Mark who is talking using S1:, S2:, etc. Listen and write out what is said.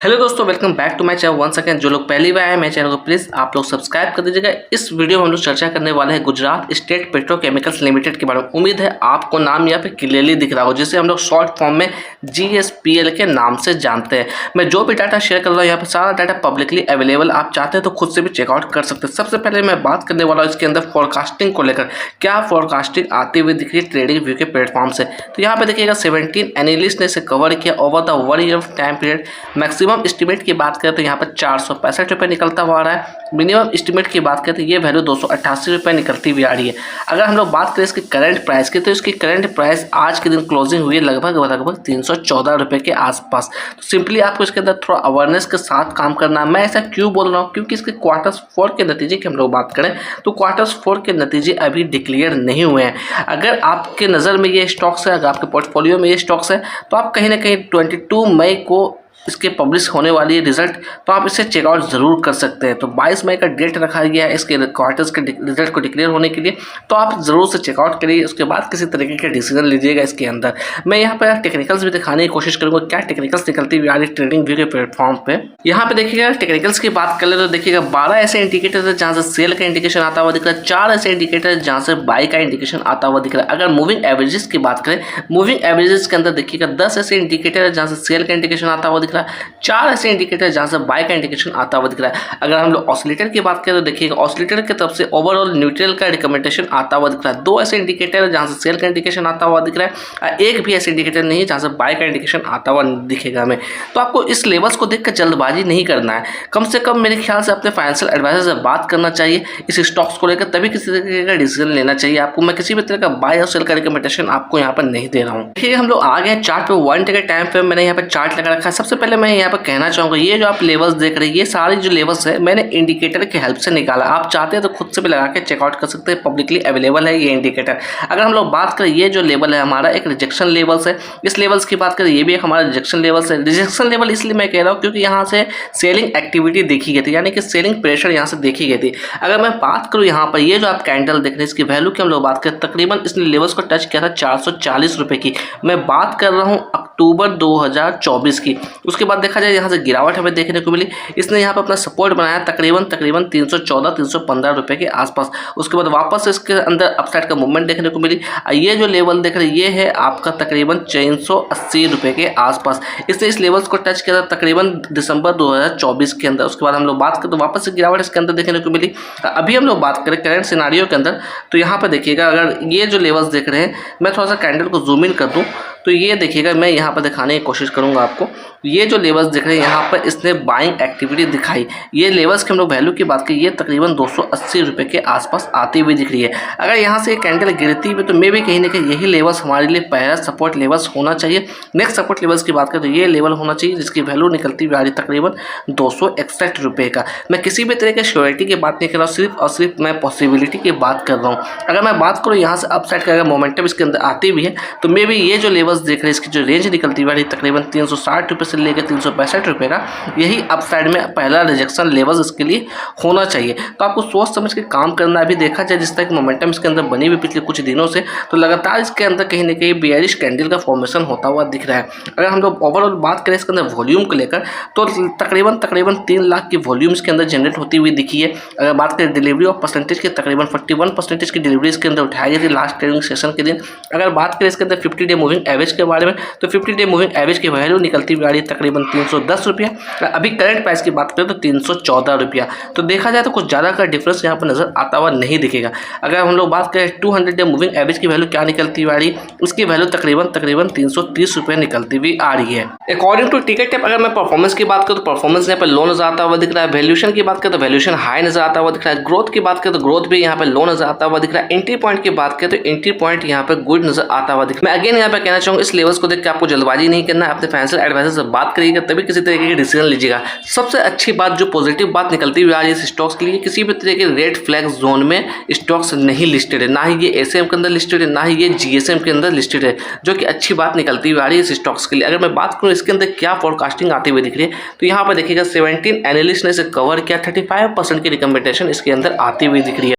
S1: Hello दोस्तों, welcome back to my channel once again. जो लोग पहली बार आए मेरे चैनल को प्लीज़ आप लोग सब्सक्राइब कर दीजिएगा। इस वीडियो में हम लोग चर्चा करने वाले हैं गुजरात स्टेट पेट्रोकेमिकल्स लिमिटेड के बारे में। उम्मीद है आपको नाम यहाँ पे क्लियरली दिख रहा हो, जिसे हम लोग शॉर्ट फॉर्म में GSPL के नाम से जानते हैं। मैं जो भी डाटा शेयर कर रहा हूँ यहाँ पर सारा डाटा पब्लिकली अवेलेबल, आप चाहते हैं तो खुद से भी चेकआउट कर सकते हैं। सबसे पहले मैं बात करने वाला हूँ इसके अंदर फोरकास्टिंग को लेकर, क्या फोरकास्टिंग आती हुई दिख रही है ट्रेडिंग व्यू के प्लेटफॉर्म से। तो यहाँ पे देखिएगा 17 एनालिस्ट ने इसे कवर किया over the 1 year of time period. Maximum estimate की बात करें तो यहाँ पर 465 रुपये निकलता हुआ आ रहा है। मिनिमम एस्टिमेट की बात करें तो ये वैल्यू 288 रुपये निकलती हुई आ रही है। अगर हम लोग बात करें इसकी करंट प्राइस की, तो इसकी करंट प्राइस आज के दिन क्लोजिंग हुई है लगभग 314 रुपये के आसपास। तो सिंपली आपको इसके अंदर थोड़ा अवेयरनेस के साथ काम करना है। मैं ऐसा क्यों बोल रहा हूँ, क्योंकि इसके Q4 के नतीजे की हम लोग बात करें तो Q4 के नतीजे अभी डिक्लेयर नहीं हुए हैं। अगर आपके नज़र में ये स्टॉक्स है, अगर आपके पोर्टफोलियो में ये स्टॉक्स है, तो आप कहीं ना कहीं 22 मई को इसके पब्लिश होने वाली है रिजल्ट, तो आप इसे चेकआउट ज़रूर कर सकते हैं। तो 22 मई का डेट रखा गया है इसके क्वार्टर्स के रिजल्ट को डिक्लेयर होने के लिए, तो आप ज़रूर से चेकआउट करिए। उसके बाद किसी तरीके का डिसीजन लीजिएगा इसके अंदर। मैं यहाँ पर टेक्निकल्स भी दिखाने की कोशिश करूँगा, क्या टेक्निकल्स निकलती हुई आ रही ट्रेडिंग व्यू के प्लेटफॉर्म पे। यहाँ पे देखिएगा टेक्निकल्स की बात कर ले तो देखिएगा 12 ऐसे इंडिकेटर है जहाँ से सेल का इंडिकेशन आता हुआ दिख रहा है, 4 ऐसे इंडिकेटर है जहाँ से बाई का इंडिकेशन आता हुआ दिख रहा है। अगर मूविंग एवरेजेस की बात करें, मूविंग एवरेजेस के अंदर देखिएगा 10 ऐसे इंडिकेटर है जहाँ से सेल का इंडिकेशन आता हुआ दिख रहा है, 4 ऐसे इंडिकेटर जहां से बाय का इंडिकेशन आता हुआ दिख रहा है। अगर हम लोग ऑसिलेटर की बात करें तो देखिएगा ऑसिलेटर की तरफ से ओवरऑल न्यूट्रल का रिकमेंडेशन आता हुआ दिख रहा है। 2 ऐसे इंडिकेटर है जहां से सेल का इंडिकेशन आता हुआ दिख रहा है, एक भी ऐसे इंडिकेटर नहीं है जहां से बाय का इंडिकेशन आता हुआ दिखेगा हमें। तो आपको इस लेवल्स को देखकर जल्दबाजी नहीं करना है, कम से कम मेरे ख्याल से अपने फाइनेंशियल एडवाइजर से बात करना चाहिए इस स्टॉक्स को लेकर, तभी किसी तरीके का डिसीजन लेना चाहिए आपको। मैं किसी भी तरह का बाय और सेल का रिकमेंडेशन आपको यहाँ पर नहीं दे रहा हूँ। ठीक है, हम लोग आ गए चार्ट पे। 1 डे के टाइम पे मैंने यहाँ पर चार्ट लगा रखा है। सबसे पहले मैं यहाँ पर कहना चाहूँगा, ये जो आप लेवल्स देख रहे हैं, ये सारी जो लेवल्स है मैंने इंडिकेटर की हेल्प से निकाला। आप चाहते हैं तो खुद से भी लगा के चेकआउट कर सकते हैं, पब्लिकली अवेलेबल है ये इंडिकेटर। अगर हम लोग बात करें, ये जो लेवल है हमारा एक रिजेक्शन लेवल्स है। इस लेवल्स की बात करें, ये भी एक हमारा रिजेक्शन लेवल्स है। रिजेक्शन लेवल इसलिए मैं कह रहा हूँ क्योंकि यहाँ से सेलिंग एक्टिविटी देखी गई थी, यानी कि सेलिंग प्रेशर यहाँ से देखी गई थी। अगर मैं बात करूँ यहाँ पर, ये जो आप कैंडल देख रहे हैं इसकी वैल्यू की हम लोग बात करें, तकरीबन इसने लेवल्स को टच किया था 440 रुपये की। मैं बात कर रहा हूँ अक्टूबर 2024 की। उसके बाद देखा जाए यहाँ से गिरावट हमें देखने को मिली। इसने यहाँ पर अपना सपोर्ट बनाया तकरीबन 314-315 रुपये के आसपास। उसके बाद वापस इसके अंदर अपसाइड का मूवमेंट देखने को मिली। ये जो लेवल देख रहे हैं ये है आपका तकरीबन 380 रुपये के आसपास। इसने इस लेवल्स को टच किया था तकरीबन दिसंबर 2024 के अंदर। उसके बाद हम लोग बात करें तो वापस से गिरावट इसके अंदर देखने को मिली। अभी हम लोग बात करें करंट सिनारियो के अंदर, तो यहाँ पर देखिएगा, अगर ये जो लेवल्स देख रहे हैं, मैं थोड़ा सा कैंडल को जूम इन कर दूँ तो ये देखिएगा, मैं यहाँ पर दिखाने की कोशिश करूँगा आपको। ये जो लेवल्स दिख रहे हैं यहाँ पर इसने बाइंग एक्टिविटी दिखाई। ये लेवल्स की हम लोग वैल्यू की बात करें, ये तकरीबन 280 रुपये के आसपास आती हुई दिख रही है। अगर यहाँ से कैंडल गिरती हुई तो मे भी कहीं ना कहीं यही लेवल्स हमारे लिए पहला सपोर्ट लेवल्स होना चाहिए। नेक्स्ट सपोर्ट लेवल्स की बात करें तो ये लेवल होना चाहिए जिसकी वैल्यू निकलती हुई आ रही तकरीबन 261 रुपये का। मैं किसी भी तरह के श्योरिटी की बात नहीं कर रहा हूँ, सिर्फ और सिर्फ मैं पॉसिबिलिटी की बात कर रहा हूँ। अगर मैं बात करूँ यहाँ से अपसाइड का अगर मोमेंटम इसके अंदर आती भी है तो मे भी ये जो लेवल्स देख रहे हैं इसकी जो रेंज निकलती हुई तकरीबन 360 रुपये से लेकर 365 रुपये का, यही अपसाइड में पहला रिजेक्शन लेवल्स इसके लिए होना चाहिए। तो आपको सोच समझ के काम करना। अभी देखा जाए जिस तरह की मोमेंटम इसके अंदर बनी हुई पिछले कुछ दिनों से, तो लगातार इसके अंदर कहीं ना कहीं बेयरिश कैंडल का फॉर्मेशन होता हुआ दिख रहा है। अगर हम लोग ओवरऑल बात करें इसके अंदर वॉल्यूम को लेकर, तो तकरीबन 3 लाख की वॉल्यूम इसके अंदर जनरेट होती हुई दिखी है। अगर बात करें डिलीवरी ऑफ परसेंटेज की, तकरीबन 41% की डिलीवरी इसके अंदर उठाई गई थी लास्ट ट्रेडिंग सेशन के दिन। अगर बात करें इसके अंदर 50 डे मूविंग एवरेज के बारे में, तो 50 डे मूविंग एवरेज की वैल्यू निकलती हुई आ रही है तकरीबन 310 रुपया। अभी करंट प्राइस की बात करें तो 314 रुपया। तो देखा जाए तो कुछ ज़्यादा का डिफरेंस यहाँ पर नजर आता हुआ नहीं दिखेगा। अगर हम लोग बात करें 200 डे मूविंग एवरेज की वैल्यू क्या निकलती हुई आ रही है, उसकी वैल्यू तकरीबन 330 रुपये निकलती हुई आ रही है। अकॉर्डिंग टू टिकट अगर मैं परफॉर्मेंस की बात करूँ तो परफॉर्मेंस यहाँ पर लो नजर आता हुआ दिख रहा है। वैल्यूएशन की बात करें तो वैल्यूएशन हाई नजर आता हुआ दिख रहा है। ग्रोथ की बात करें तो ग्रोथ भी यहाँ पर लो नजर आता हुआ दिख रहा है। एंट्री पॉइंट की बात करें तो एंट्री पॉइंट यहाँ पर गुड नजर आता हुआ दिख रहा है। मैं अगेन यहाँ पर कहना चाहूँगा, इस लेवल्स को देख के आपको जल्दबाजी नहीं करना है, अपने फाइनेंशियल एडवाइजर से बात करिएगा तभी किसी तरीके की डिसीजन लीजिएगा। सबसे अच्छी बात, जो पॉजिटिव बात निकलती हुई आ रही है इस स्टॉक्स के लिए, किसी भी तरह के रेड फ्लैग जोन में स्टॉक्स नहीं लिस्टेड है, ना ही ये एसएम के अंदर लिस्टेड है, ना ही ये जीएसएम के अंदर लिस्टेड है, जो कि अच्छी बात निकलती हुई आ रही है इस स्टॉक्स के लिए। अगर मैं बात करूँ इसके अंदर क्या फोरकास्टिंग आती हुई दिख रही है, तो यहाँ पर देखिएगा 17 एनालिस्ट ने इसे कवर किया, 35% की रिकमेंडेशन इसके अंदर आती हुई दिख रही है।